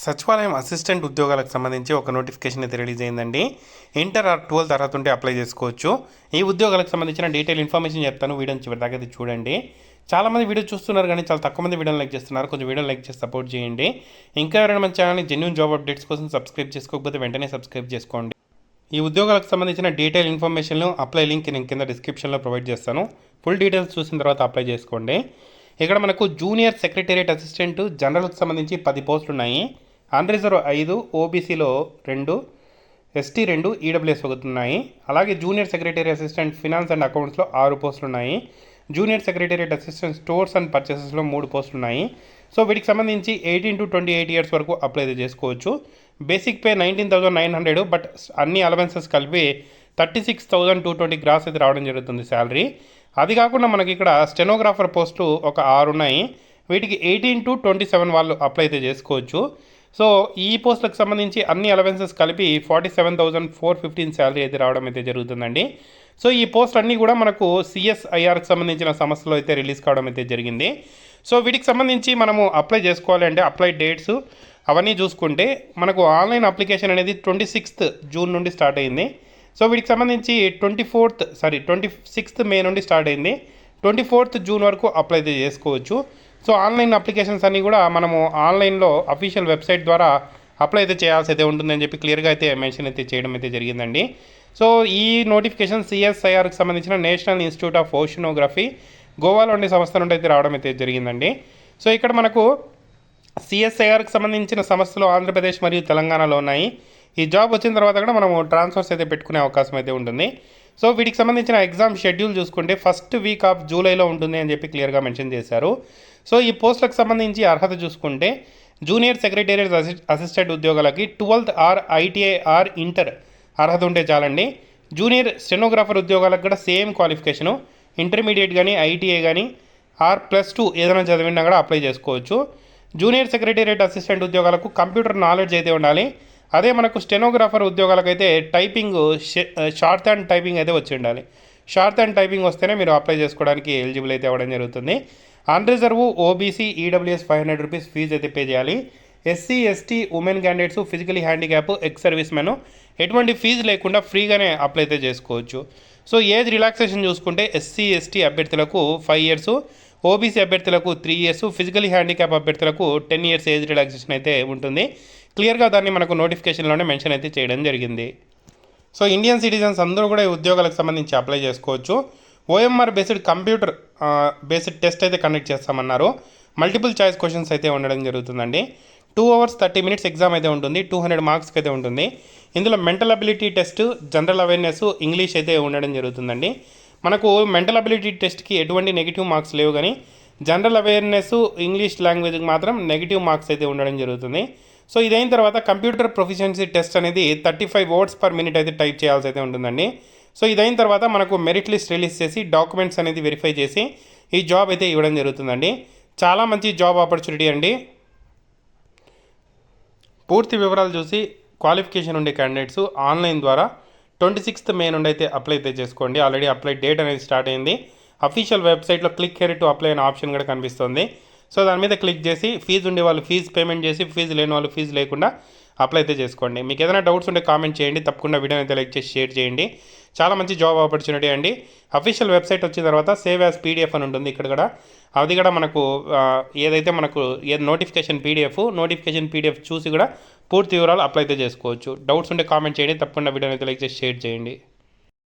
సచివాలయం అసిస్టెంట్ ఉద్యోగాలకు సంబంధించి ఒక నోటిఫికేషన్ అయితే రిలీజ్ అయిందండి. ఇంటర్ ఆర్ 12 తర్వాత ఉంటే అప్లై చేసుకోవచ్చు. ఈ ఉద్యోగాలకు సంబంధించిన డీటెయిల్ ఇన్ఫర్మేషన్ చెప్తాను. వీడియోని చివరి దాకా అయితే చూడండి. చాలామంది వీడియో చూస్తున్నారు కానీ చాలా తక్కువ మంది వీడియోని లైక్ చేస్తున్నారు. కొంచెం వీడియోని లైక్ చేసి సపోర్ట్ చేయండి. ఇంకా ఎవరైనా మన ఛానల్ని జెన్యూన్ జాబ్ అప్డేట్స్ కోసం సబ్స్క్రైబ్ చేసుకోకపోతే వెంటనే సబ్స్క్రైబ్ చేసుకోండి. ఈ ఉద్యోగాలకు సంబంధించిన డీటెయిల్ ఇన్ఫర్మేషన్లు అప్లై లింక్ నేను కింద డిస్క్రిప్షన్లో ప్రొవైడ్ చేస్తాను. ఫుల్ డీటెయిల్స్ చూసిన తర్వాత అప్లై చేసుకోండి. ఇక్కడ మనకు జూనియర్ సెక్రటేరియట్ అసిస్టెంట్ జనరల్కి సంబంధించి 10 పోస్టులు ఉన్నాయి. అన్రిజర్వ్ 5, ఓబీసీలో 2, ఎస్టీ 2, ఈడబ్ల్యూఎస్ 1 ఉన్నాయి. అలాగే junior secretary assistant finance and అకౌంట్స్లో 6 పోస్టులు ఉన్నాయి. Junior secretariat assistant stores and పర్చేసెస్లో 3 పోస్టులు ఉన్నాయి. సో వీటికి సంబంధించి 18 to 28 ఇయర్స్ వరకు అప్లై చేసుకోవచ్చు. బేసిక్ పే 19,900, బట్ అన్ని అలవెన్సెస్ కలిపి 36,220 గ్రాస్ అయితే రావడం జరుగుతుంది శాలరీ. అది కాకుండా మనకి ఇక్కడ స్టెనోగ్రాఫర్ పోస్టులు ఒక 6 ఉన్నాయి. వీటికి 18 to 27 వాళ్ళు అప్లై అయితే చేసుకోవచ్చు. సో ఈ పోస్టులకు సంబంధించి అన్ని అలవెన్సెస్ కలిపి 47,415 శాలరీ అయితే రావడం అయితే జరుగుతుందండి. సో ఈ పోస్ట్ అన్నీ కూడా మనకు సిఎస్ఐఆర్కి సంబంధించిన సంస్థలో అయితే రిలీజ్ కావడం అయితే జరిగింది. సో వీటికి సంబంధించి మనము అప్లై చేసుకోవాలి అంటే అప్లై డేట్స్ అవన్నీ చూసుకుంటే మనకు ఆన్లైన్ అప్లికేషన్ అనేది 26th జూన్ నుండి స్టార్ట్ అయింది. సో వీటికి సంబంధించి 26th మే నుండి స్టార్ట్ అయింది. 24th జూన్ వరకు అప్లై అయితే చేసుకోవచ్చు. సో ఆన్లైన్ అప్లికేషన్స్ అన్నీ కూడా మనము ఆన్లైన్లో అఫీషియల్ వెబ్సైట్ ద్వారా అప్లై అయితే చేయాల్సి అయితే ఉంటుందని చెప్పి క్లియర్గా అయితే మెన్షన్ అయితే చేయడం అయితే జరిగిందండి. సో ఈ నోటిఫికేషన్ సిఎస్ఐఆర్కి సంబంధించిన నేషనల్ ఇన్స్టిట్యూట్ ఆఫ్ ఓషనోగ్రఫీ గోవాలో ఉండే సంస్థ నుండి అయితే రావడం అయితే జరిగిందండి. సో ఇక్కడ మనకు సిఎస్ఐఆర్కి సంబంధించిన సంస్థలు ఆంధ్రప్రదేశ్ మరియు తెలంగాణలో ఉన్నాయి. ఈ జాబ్ వచ్చిన తర్వాత కూడా మనము ట్రాన్స్ఫర్స్ అయితే పెట్టుకునే అవకాశం అయితే ఉంటుంది. సో వీటికి సంబంధించిన ఎగ్జామ్ షెడ్యూల్ చూసుకుంటే ఫస్ట్ వీక్ ఆఫ్ జూలైలో ఉంటుంది అని చెప్పి క్లియర్గా మెన్షన్ చేశారు. సో ఈ పోస్టులకు సంబంధించి అర్హత చూసుకుంటే జూనియర్ సెక్రటేరియట్ అసిస్టెంట్ ఉద్యోగాలకి 12th or ITI are inter అర్హత ఉంటే చాలండి. జూనియర్ స్టెనోగ్రాఫర్ ఉద్యోగాలకు కూడా సేమ్ క్వాలిఫికేషను, ఇంటర్మీడియట్ కానీ ఐటీఐ కానీ R+2 ఏదైనా చదివినా కూడా అప్లై చేసుకోవచ్చు. జూనియర్ సెక్రటేరియట్ అసిస్టెంట్ ఉద్యోగాలకు కంప్యూటర్ నాలెడ్జ్ అయితే ఉండాలి. అదే మనకు స్టెనోగ్రాఫర్ ఉద్యోగాలకైతే టైపింగ్ షార్ట్ హ్యాండ్ టైపింగ్ అయితే వచ్చి ఉండాలి. షార్ట్ హ్యాండ్ టైపింగ్ వస్తేనే మీరు అప్లై చేసుకోవడానికి ఎలిజిబుల్ అయితే అవ్వడం జరుగుతుంది. Unreserved OBC EWS 500 rupees fee అయితే పే చేయాలి. SC ST women candidates, physically handicap, ex service men ఎటువంటి ఫీజు లేకుండా ఫ్రీగానే అప్లై అయితే చేసుకోవచ్చు. సో ఏజ్ రిలాక్సేషన్ చూసుకుంటే ఎస్సీ ఎస్టీ అభ్యర్థులకు 5 years, ఓబీసీ అభ్యర్థులకు 3 years, ఫిజికలీ హ్యాండిక్యాప్ అభ్యర్థులకు 10 years ఏజ్ రిలాక్సేషన్ అయితే ఉంటుంది. క్లియర్గా దాన్ని మనకు నోటిఫికేషన్లోనే మెన్షన్ అయితే చేయడం జరిగింది. సో ఇండియన్ సిటిజన్స్ అందరూ కూడా ఈ ఉద్యోగాలకు సంబంధించి అప్లై చేసుకోవచ్చు. OMR based computer based test అయితే కండక్ట్ చేస్తామన్నారు. మల్టిపుల్ చాయిస్ క్వశ్చన్స్ అయితే ఉండడం జరుగుతుందండి. 2 hours 30 minutes ఎగ్జామ్ అయితే ఉంటుంది. 200 మార్క్స్కి అయితే ఉంటుంది. ఇందులో mental ability test, general awareness, English అయితే ఉండడం జరుగుతుందండి. మనకు మెంటల్ అబిలిటీ టెస్ట్కి ఎటువంటి నెగిటివ్ మార్క్స్ లేవు, కానీ జనరల్ అవేర్నెస్, ఇంగ్లీష్ లాంగ్వేజ్కి మాత్రం నెగిటివ్ మార్క్స్ అయితే ఉండడం జరుగుతుంది. సో ఇదైన తర్వాత కంప్యూటర్ ప్రొఫిషియన్సీ టెస్ట్ అనేది 35 words per minute అయితే టైప్ చేయాల్సి అయితే ఉంటుందండి. సో ఇదైన తర్వాత మనకు మెరిట్ లిస్ట్ రిలీజ్ చేసి డాక్యుమెంట్స్ అనేది వెరిఫై చేసి ఈ జాబ్ అయితే ఇవ్వడం జరుగుతుందండి. చాలా మంచి జాబ్ ఆపర్చునిటీ అండి. పూర్తి వివరాలు చూసి క్వాలిఫికేషన్ ఉండే క్యాండిడేట్స్ ఆన్లైన్ ద్వారా 26th మే నుండి అయితే అప్లై అయితే చేసుకోండి. ఆల్రెడీ అప్లై డేట్ అనేది స్టార్ట్ అయింది. అఫీషియల్ వెబ్సైట్లో క్లిక్ హియర్ టు అప్లై అనే ఆప్షన్ కూడా కనిపిస్తుంది. సో దాని మీద క్లిక్ చేసి ఫీజు ఉండే వాళ్ళు ఫీజు పేమెంట్ చేసి, ఫీజు లేని వాళ్ళు ఫీజు లేకుండా అప్లై అయితే చేసుకోండి. మీకు ఏదైనా డౌట్స్ ఉంటే కామెంట్ చేయండి. తప్పకుండా వీడియోని అయితే లైక్ చేసి షేర్ చేయండి. చాలా మంచి జాబ్ ఆపర్చునిటీ అండి. అఫీషియల్ వెబ్సైట్ వచ్చిన తర్వాత సేవ్ యాజ్ పీడిఎఫ్ అని ఉంటుంది. ఇక్కడ కూడా అది కూడా మనకు ఏదైతే మనకు నోటిఫికేషన్ పీడిఎఫ్ చూసి కూడా పూర్తి వివరాలు అప్లై అయితే చేసుకోవచ్చు. డౌట్స్ ఉంటే కామెంట్ చేయండి. తప్పకుండా వీడియోని అయితే లైక్ చేసి షేర్ చేయండి.